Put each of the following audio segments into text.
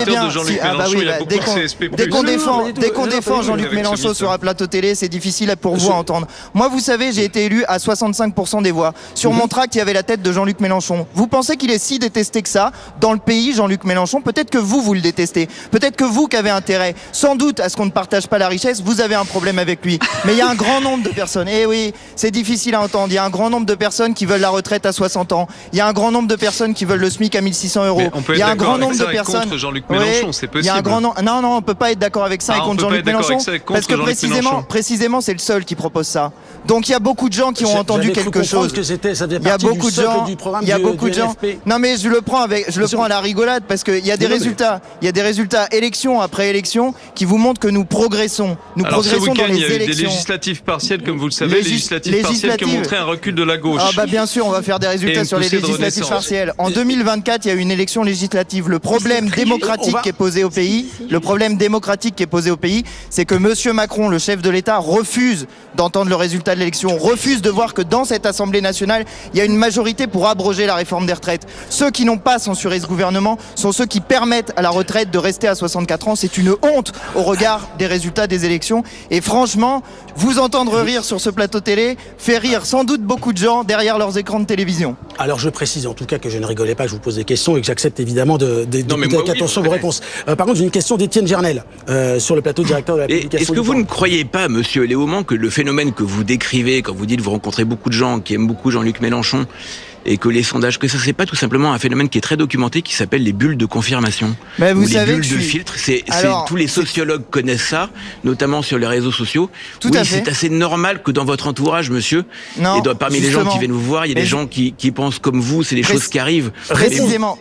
bien. de Jean-Luc Mélenchon, il y a beaucoup de CSP+. Dès qu'on défend Jean-Luc Mélenchon sur un plateau télé, c'est difficile pour vous à entendre. Moi, vous savez, j'ai été élu à 65% des voix. Sur mon tract, il y avait la tête de Jean-Luc Mélenchon. Vous pensez qu'il est si détesté que ça dans le pays, Jean-Luc Mélenchon? Peut-être que vous le détestez. Peut-être que vous qui avez intérêt, sans doute, à ce qu'on ne partage pas la richesse, vous avez un problème avec lui. Mais il y a un grand nombre de personnes. Eh oui, c'est difficile à entendre. Il y a un grand nombre de personnes qui veulent la retraite à 60 ans. Il y a un grand nombre de personnes qui veulent le SMIC à 1600 €. Mais on peut être d'accord avec ça et contre Jean-Luc Mélenchon, c'est possible. Il y a un grand nombre. Non, on peut pas être d'accord avec ça et contre Jean-Luc Mélenchon. Parce que précisément, c'est le seul qui propose ça. Donc il y a beaucoup de gens qui ont entendu quelque chose. Il y a beaucoup de gens. Il y a beaucoup de gens. Non mais je le prends à la rigolade parce qu'il y a des résultats. Il y a des résultats élection après élection qui vous montrent que nous progressons. Nous progressons dans les élections. Il y a eu des législatives partielles, comme vous le savez, législatives partielles qui ont montré un recul de la gauche. Ah bah bien sûr, on va faire des résultats sur les législatives partielles. En 2024, il y a eu une élection législative. Le problème démocratique qui est posé au pays, c'est que Monsieur Macron, le chef de l'État, refuse d'entendre le résultat de l'élection, refuse de voir que dans cette Assemblée nationale, il y a une majorité pour abroger la réforme des retraites. Ceux qui n'ont pas censuré ce gouvernement sont ceux qui permettent à la retraite de rester à 64 ans. C'est une honte au regard des résultats des élections. Et franchement, vous entendre rire sur ce plateau télé fait rire sans doute beaucoup de gens derrière leurs écrans de télévision. Alors je précise en tout cas que je ne rigolais pas, je vous pose des questions et que j'accepte évidemment d'écouter avec attention vos réponses. Par contre, j'ai une question d'Étienne Gernel sur le plateau directeur de la publication. Est-ce que vous ne croyez pas, monsieur Léaumont, que le phénomène que vous décrivez quand vous dites vous rencontrez beaucoup de gens qui aiment beaucoup Jean-Luc Mélenchon et que les sondages, que ça c'est pas tout simplement un phénomène qui est très documenté qui s'appelle les bulles de confirmation mais vous ou savez les bulles de filtre, tous les sociologues connaissent ça, notamment sur les réseaux sociaux. Tout à fait. C'est assez normal que dans votre entourage, monsieur, et parmi les gens qui viennent vous voir, il y a des gens qui pensent comme vous, c'est des choses qui arrivent. Précisément,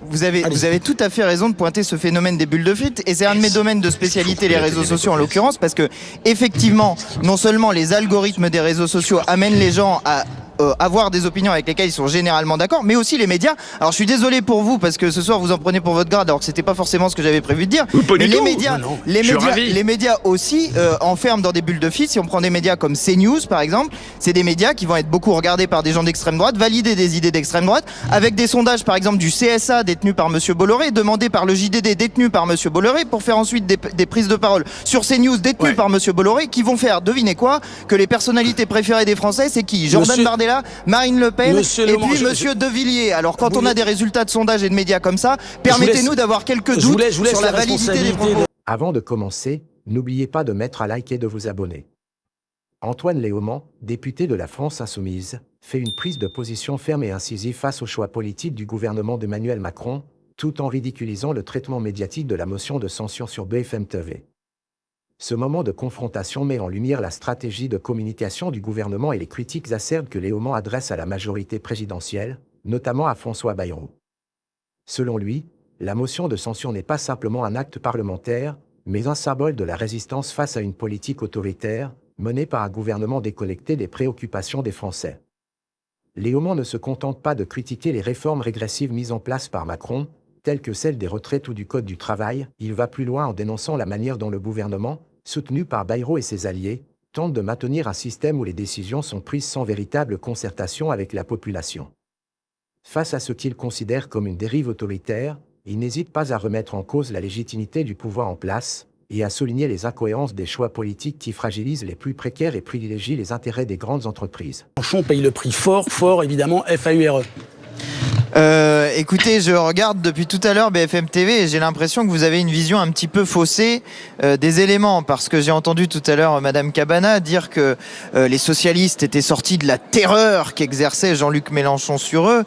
vous avez tout à fait raison de pointer ce phénomène des bulles de filtre et c'est un de mes domaines de spécialité, les réseaux sociaux en l'occurrence, parce que effectivement, non seulement les algorithmes des réseaux sociaux amènent les gens à avoir des opinions avec lesquelles ils sont généralement d'accord, mais aussi les médias. Alors je suis désolé pour vous parce que ce soir vous en prenez pour votre grade alors que c'était pas forcément ce que j'avais prévu de dire. Mais les médias aussi enferment dans des bulles de filtre. Si on prend des médias comme CNews par exemple, c'est des médias qui vont être beaucoup regardés par des gens d'extrême droite, valider des idées d'extrême droite, avec des sondages par exemple du CSA détenu par Monsieur Bolloré, demandé par le JDD détenu par Monsieur Bolloré, pour faire ensuite des prises de parole sur CNews détenues par Monsieur Bolloré, qui vont faire, devinez quoi, que les personnalités préférées des Français c'est qui? Jordan Bardella, Marine Le Pen et puis Monsieur De Villiers. Alors quand on a des résultats de sondages et de médias comme ça, permettez-nous d'avoir quelques doutes sur la validité des propos. Avant de commencer, n'oubliez pas de mettre à like et de vous abonner. Antoine Léaumont, député de la France Insoumise, fait une prise de position ferme et incisive face au choix politique du gouvernement d'Emmanuel Macron, tout en ridiculisant le traitement médiatique de la motion de censure sur BFM TV. Ce moment de confrontation met en lumière la stratégie de communication du gouvernement et les critiques acerbes que Léaumont adresse à la majorité présidentielle, notamment à François Bayrou. Selon lui, la motion de censure n'est pas simplement un acte parlementaire, mais un symbole de la résistance face à une politique autoritaire, menée par un gouvernement déconnecté des préoccupations des Français. Léaumont ne se contente pas de critiquer les réformes régressives mises en place par Macron, telles que celle des retraites ou du Code du travail, il va plus loin en dénonçant la manière dont le gouvernement, soutenu par Bayrou et ses alliés, tente de maintenir un système où les décisions sont prises sans véritable concertation avec la population. Face à ce qu'il considère comme une dérive autoritaire, il n'hésite pas à remettre en cause la légitimité du pouvoir en place et à souligner les incohérences des choix politiques qui fragilisent les plus précaires et privilégient les intérêts des grandes entreprises. Mélenchon paye le prix fort évidemment, FAURE. Écoutez, je regarde depuis tout à l'heure BFM TV et j'ai l'impression que vous avez une vision un petit peu faussée des éléments, parce que j'ai entendu tout à l'heure Madame Cabana dire que les socialistes étaient sortis de la terreur qu'exerçait Jean-Luc Mélenchon sur eux.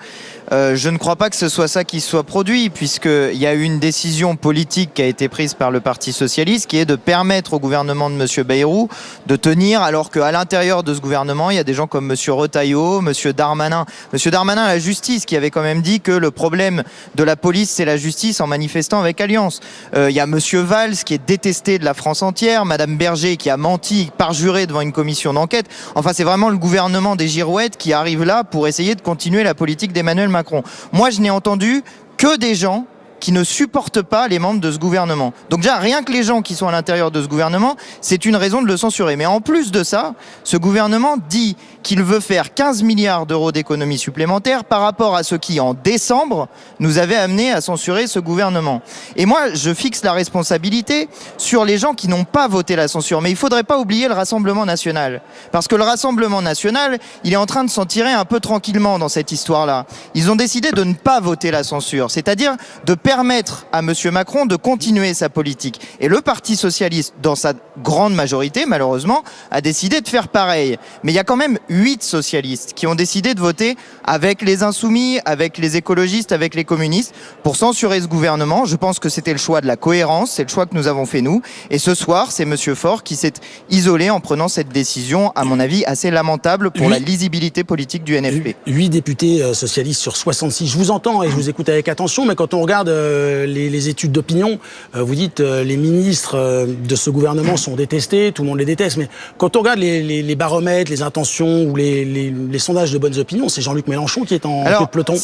Je ne crois pas que ce soit ça qui soit produit, puisqu'il y a eu une décision politique qui a été prise par le Parti Socialiste, qui est de permettre au gouvernement de M. Bayrou de tenir, alors qu'à l'intérieur de ce gouvernement, il y a des gens comme M. Retailleau, M. Darmanin. M. Darmanin à la justice, qui avait quand même dit que le problème de la police, c'est la justice, en manifestant avec Alliance. Il y a M. Valls, qui est détesté de la France entière, Mme Berger, qui a menti, parjuré devant une commission d'enquête. Enfin, c'est vraiment le gouvernement des girouettes qui arrive là pour essayer de continuer la politique d'Emmanuel Macron. Moi, je n'ai entendu que des gens qui ne supportent pas les membres de ce gouvernement. Donc déjà, rien que les gens qui sont à l'intérieur de ce gouvernement, c'est une raison de le censurer. Mais en plus de ça, ce gouvernement dit qu'il veut faire 15 milliards d'euros d'économies supplémentaires par rapport à ce qui, en décembre, nous avait amené à censurer ce gouvernement. Et moi, je fixe la responsabilité sur les gens qui n'ont pas voté la censure. Mais il ne faudrait pas oublier le Rassemblement national. Parce que le Rassemblement national, il est en train de s'en tirer un peu tranquillement dans cette histoire-là. Ils ont décidé de ne pas voter la censure, c'est-à-dire de permettre à M. Macron de continuer sa politique. Et le Parti socialiste, dans sa grande majorité, malheureusement, a décidé de faire pareil. Mais il y a quand même 8 socialistes qui ont décidé de voter avec les insoumis, avec les écologistes, avec les communistes, pour censurer ce gouvernement. Je pense que c'était le choix de la cohérence, c'est le choix que nous avons fait nous. Et ce soir, c'est M. Faure qui s'est isolé en prenant cette décision, à mon avis, assez lamentable pour la lisibilité politique du NFP. 8 députés socialistes sur 66. Je vous entends et je vous écoute avec attention, mais quand on regarde les études d'opinion, vous dites les ministres de ce gouvernement sont détestés, tout le monde les déteste, mais quand on regarde les baromètres, les intentions ou les sondages de bonnes opinions, c'est Jean-Luc Mélenchon qui est en queue de peloton.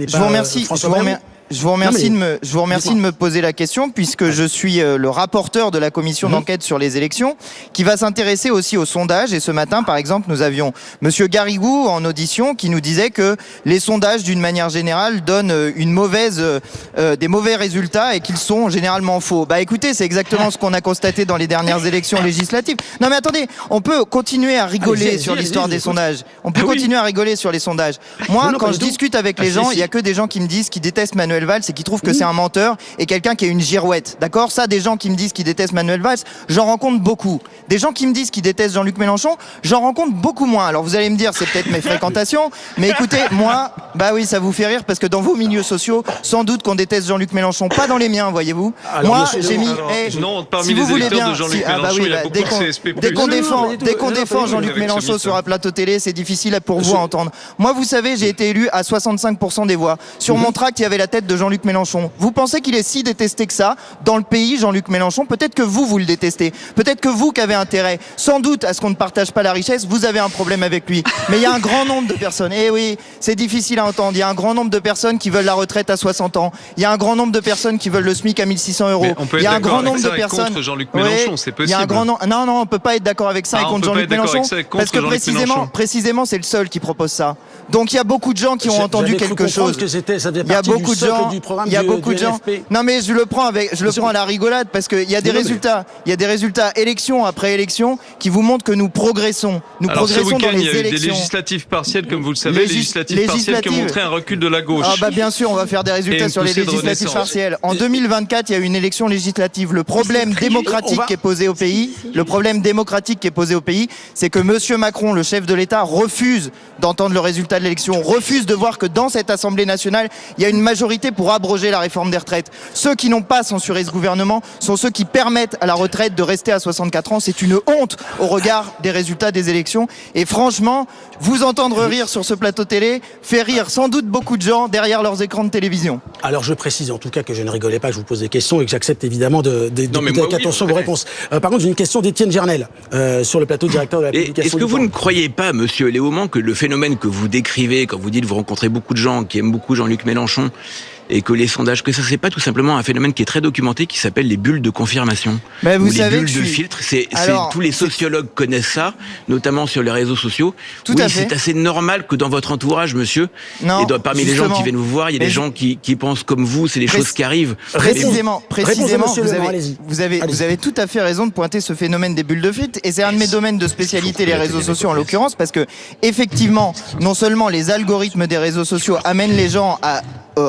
Je vous remercie. Je vous remercie de me poser la question, puisque je suis le rapporteur de la commission d'enquête sur les élections, qui va s'intéresser aussi aux sondages. Et ce matin, par exemple, nous avions Monsieur Garrigou en audition qui nous disait que les sondages, d'une manière générale, donnent des mauvais résultats et qu'ils sont généralement faux. Bah écoutez, c'est exactement ce qu'on a constaté dans les dernières élections législatives. Non mais attendez, on peut continuer à rigoler sur l'histoire des sondages. On peut continuer à rigoler sur les sondages. Moi, quand je discute avec les gens, il y a que des gens qui me disent qu'ils détestent Manuel Valls et qui trouvent que c'est un menteur et quelqu'un qui a une girouette. D'accord ? Ça, des gens qui me disent qu'ils détestent Manuel Valls, j'en rencontre beaucoup. Des gens qui me disent qu'ils détestent Jean-Luc Mélenchon, j'en rencontre beaucoup moins. Alors vous allez me dire, c'est peut-être mes fréquentations, mais écoutez, moi, bah oui, ça vous fait rire parce que dans vos milieux sociaux, sans doute qu'on déteste Jean-Luc Mélenchon, pas dans les miens, voyez-vous. Moi, j'ai mis... non, parmi les électeurs de Jean-Luc Mélenchon, il y a beaucoup de CSP+. Dès qu'on défend Jean-Luc Mélenchon sur un plateau télé, c'est difficile pour vous à entendre. Moi, vous savez, j'ai été élu à 65% des voix. Sur mon tract, il y avait la tête de Jean-Luc Mélenchon. Vous pensez qu'il est si détesté que ça dans le pays, Jean-Luc Mélenchon? Peut-être que vous le détestez. Peut-être que vous qui avez intérêt, sans doute, à ce qu'on ne partage pas la richesse, vous avez un problème avec lui. Mais il y a un grand nombre de personnes. Eh oui, c'est difficile à entendre. Il y a un grand nombre de personnes qui veulent la retraite à 60 ans. Il y a un grand nombre de personnes qui veulent le SMIC à 1600 euros. Mais on peut être d'accord avec ça et contre Jean-Luc Mélenchon, c'est possible. Il y a un grand nombre... Non, on peut pas être d'accord avec ça et contre Jean-Luc Mélenchon. Parce que précisément, c'est le seul qui propose ça. Donc il y a beaucoup de gens qui ont entendu quelque chose. Il y a beaucoup de gens. Il y a beaucoup de gens. Non mais je le prends à la rigolade parce qu'il y a des résultats. Il y a des résultats élection après élection qui vous montrent que nous progressons. Nous progressons dans les élections. Il y a eu des législatives partielles, comme vous le savez, législatives partielles qui ont montré un recul de la gauche. Ah bah bien sûr, on va faire des résultats sur les législatives partielles. En 2024, il y a eu une élection législative. Le problème démocratique qui est posé au pays, c'est que Monsieur Macron, le chef de l'État, refuse d'entendre le résultat de l'élection, refuse de voir que dans cette Assemblée nationale, il y a une majorité pour abroger la réforme des retraites. Ceux qui n'ont pas censuré ce gouvernement sont ceux qui permettent à la retraite de rester à 64 ans. C'est une honte au regard des résultats des élections. Et franchement, vous entendre rire sur ce plateau télé fait rire sans doute beaucoup de gens derrière leurs écrans de télévision. Alors je précise en tout cas que je ne rigolais pas, que je vous pose des questions et que j'accepte évidemment d'écouter avec attention vos réponses. Par contre, j'ai une question d'Étienne Gernel sur le plateau directeur de la publication. Est-ce que vous ne croyez pas, monsieur Léaumont, que le phénomène que vous décrivez quand vous dites vous rencontrez beaucoup de gens qui aiment beaucoup Jean-Luc Mélenchon et que les sondages, que ça c'est pas tout simplement un phénomène qui est très documenté qui s'appelle les bulles de confirmation mais vous ou savez les bulles de filtre, tous les sociologues connaissent ça, notamment sur les réseaux sociaux. C'est assez normal que dans votre entourage, monsieur, et parmi les gens qui viennent vous voir, il y a des gens qui pensent comme vous, c'est des choses qui arrivent. Précisément, vous avez tout à fait raison de pointer ce phénomène des bulles de filtre, et c'est un de mes domaines de spécialité, les réseaux sociaux en l'occurrence, parce que effectivement, non seulement les algorithmes des réseaux sociaux amènent les gens à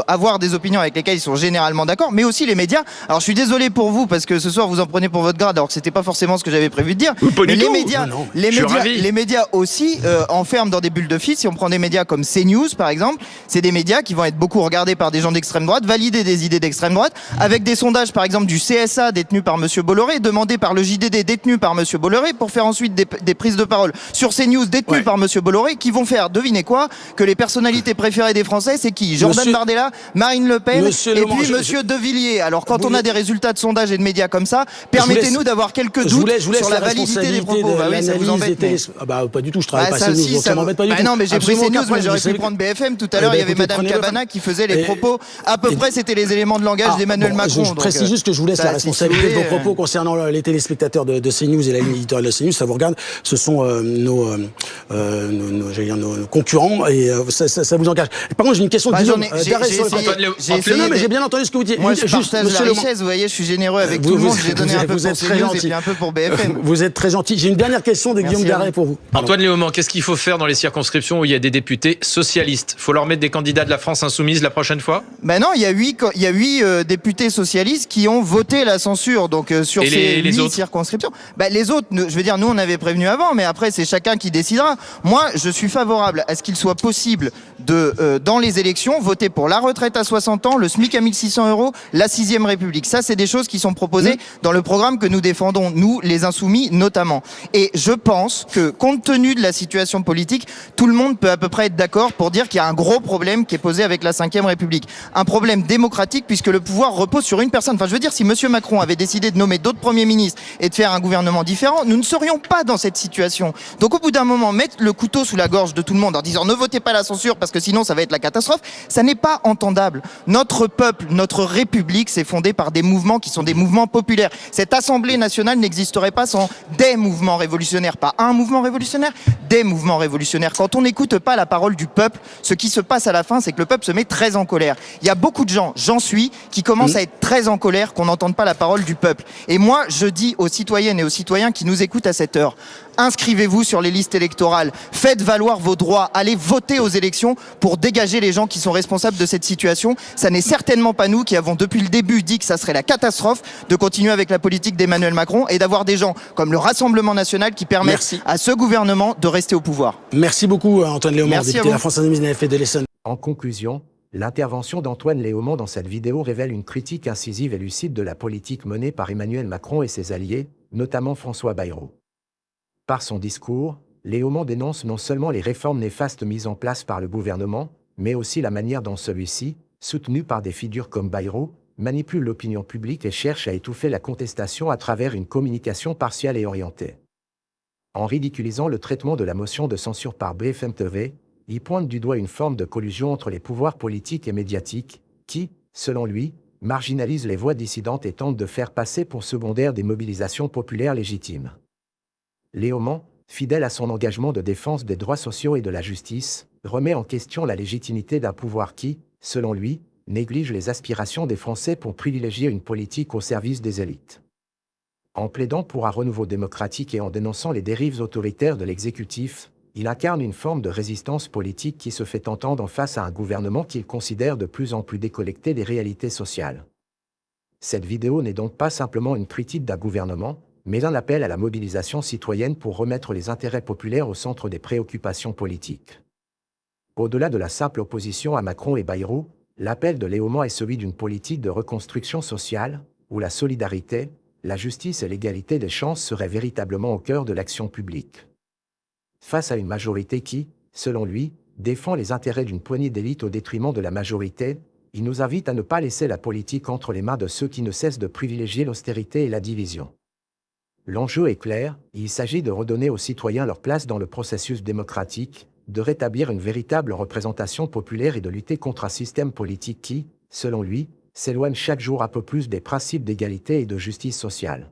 avoir des opinions avec lesquelles ils sont généralement d'accord, mais aussi les médias. Alors je suis désolé pour vous parce que ce soir vous en prenez pour votre grade alors que c'était pas forcément ce que j'avais prévu de dire. Mais les médias aussi enferment dans des bulles de filtre. Si on prend des médias comme CNews par exemple, c'est des médias qui vont être beaucoup regardés par des gens d'extrême droite, valider des idées d'extrême droite, avec des sondages par exemple du CSA détenu par Monsieur Bolloré, demandé par le JDD détenu par Monsieur Bolloré, pour faire ensuite des prises de parole sur CNews détenues par Monsieur Bolloré, qui vont faire, devinez quoi, que les personnalités préférées des Français, c'est qui? Jordan Bardella là, Marine Le Pen et puis Monsieur De Villiers. Alors quand on a des résultats de sondages et de médias comme ça, permettez-nous d'avoir quelques doutes sur la validité des propos. Bah oui, ça vous embête. Pas du tout, je travaille pas à CNews, donc ça m'embête pas du tout. Non, mais j'ai pris CNews, mais j'aurais pu prendre BFM. Tout à l'heure, il y avait Madame Cabana qui faisait les propos. À peu près, c'était les éléments de langage d'Emmanuel Macron. Je précise juste que je vous laisse la responsabilité de vos propos concernant les téléspectateurs de CNews et la ligne éditoriale de CNews. Ça vous regarde. Ce sont nos concurrents et ça vous engage. Par contre, j'ai une question de Guillaume Darret sur le Non, mais j'ai bien entendu ce que vous dites. Moi, je partage la richesse. Vous voyez, je suis généreux avec tout le monde. J'ai donné un peu pour CNews et puis un peu pour BFM. Vous êtes très gentil. J'ai une dernière question de Guillaume Darret pour vous. Antoine Léaumont, qu'est-ce qu'il faut faire dans les circonscriptions où il y a des députés socialistes? Faut leur mettre des candidats de la France insoumise la prochaine fois? Ben non, il y a 8 députés socialistes qui ont voté la censure donc sur ces 8 circonscriptions. Ben les autres, je veux dire, nous on avait prévenu avant, mais après c'est chacun qui décidera. Moi, je suis favorable à ce qu'il soit possible de dans les élections voter pour la retraite à 60 ans, le SMIC à 1600 €, la 6e République. Ça, c'est des choses qui sont proposées dans le programme que nous défendons, nous les insoumis notamment. Et je pense que compte tenu de la situation politique, tout le monde peut à peu près être d'accord pour dire qu'il y a un gros problème qui est posé avec la 5e République. Un problème démocratique puisque le pouvoir repose sur une personne. Enfin, je veux dire, si Monsieur Macron avait décidé de nommer d'autres premiers ministres et de faire un gouvernement différent, nous ne serions pas dans cette situation. Donc au bout d'un moment, mettre le couteau sous la gorge de tout le monde en disant ne votez pas la censure parce que sinon ça va être la catastrophe, ça n'est pas entendable. Notre peuple, notre République, c'est fondé par des mouvements qui sont des mouvements populaires. Cette Assemblée nationale n'existerait pas sans des mouvements révolutionnaires. Pas un mouvement révolutionnaire, des mouvements révolutionnaires. Quand on n'écoute pas la parole du peuple, ce qui se passe à la fin, c'est que le peuple se met très en colère. Il y a beaucoup de gens, j'en suis, qui commencent à être très en colère qu'on n'entende pas la parole du peuple. Et moi, je dis aux citoyennes et aux citoyens qui nous écoutent à cette heure, inscrivez-vous sur les listes électorales, faites valoir vos droits, allez voter aux élections pour dégager les gens qui sont responsables de cette situation. Ça n'est certainement pas nous qui avons depuis le début dit que ça serait la catastrophe de continuer avec la politique d'Emmanuel Macron et d'avoir des gens comme le Rassemblement national qui permettent à ce gouvernement de rester au pouvoir. Merci beaucoup Antoine Léaumont, député de la France Insoumise NFP de l'Essonne. En conclusion, l'intervention d'Antoine Léaumont dans cette vidéo révèle une critique incisive et lucide de la politique menée par Emmanuel Macron et ses alliés, notamment François Bayrou. Par son discours, Léaumont dénonce non seulement les réformes néfastes mises en place par le gouvernement, mais aussi la manière dont celui-ci, soutenu par des figures comme Bayrou, manipule l'opinion publique et cherche à étouffer la contestation à travers une communication partiale et orientée. En ridiculisant le traitement de la motion de censure par BFM TV, il pointe du doigt une forme de collusion entre les pouvoirs politiques et médiatiques, qui, selon lui, marginalisent les voix dissidentes et tentent de faire passer pour secondaires des mobilisations populaires légitimes. Léaumont, fidèle à son engagement de défense des droits sociaux et de la justice, remet en question la légitimité d'un pouvoir qui, selon lui, néglige les aspirations des Français pour privilégier une politique au service des élites. En plaidant pour un renouveau démocratique et en dénonçant les dérives autoritaires de l'exécutif, il incarne une forme de résistance politique qui se fait entendre face à un gouvernement qu'il considère de plus en plus déconnecté des réalités sociales. Cette vidéo n'est donc pas simplement une critique d'un gouvernement, mais un appel à la mobilisation citoyenne pour remettre les intérêts populaires au centre des préoccupations politiques. Au-delà de la simple opposition à Macron et Bayrou, l'appel de Léaumont est celui d'une politique de reconstruction sociale, où la solidarité, la justice et l'égalité des chances seraient véritablement au cœur de l'action publique. Face à une majorité qui, selon lui, défend les intérêts d'une poignée d'élites au détriment de la majorité, il nous invite à ne pas laisser la politique entre les mains de ceux qui ne cessent de privilégier l'austérité et la division. L'enjeu est clair, il s'agit de redonner aux citoyens leur place dans le processus démocratique, de rétablir une véritable représentation populaire et de lutter contre un système politique qui, selon lui, s'éloigne chaque jour un peu plus des principes d'égalité et de justice sociale.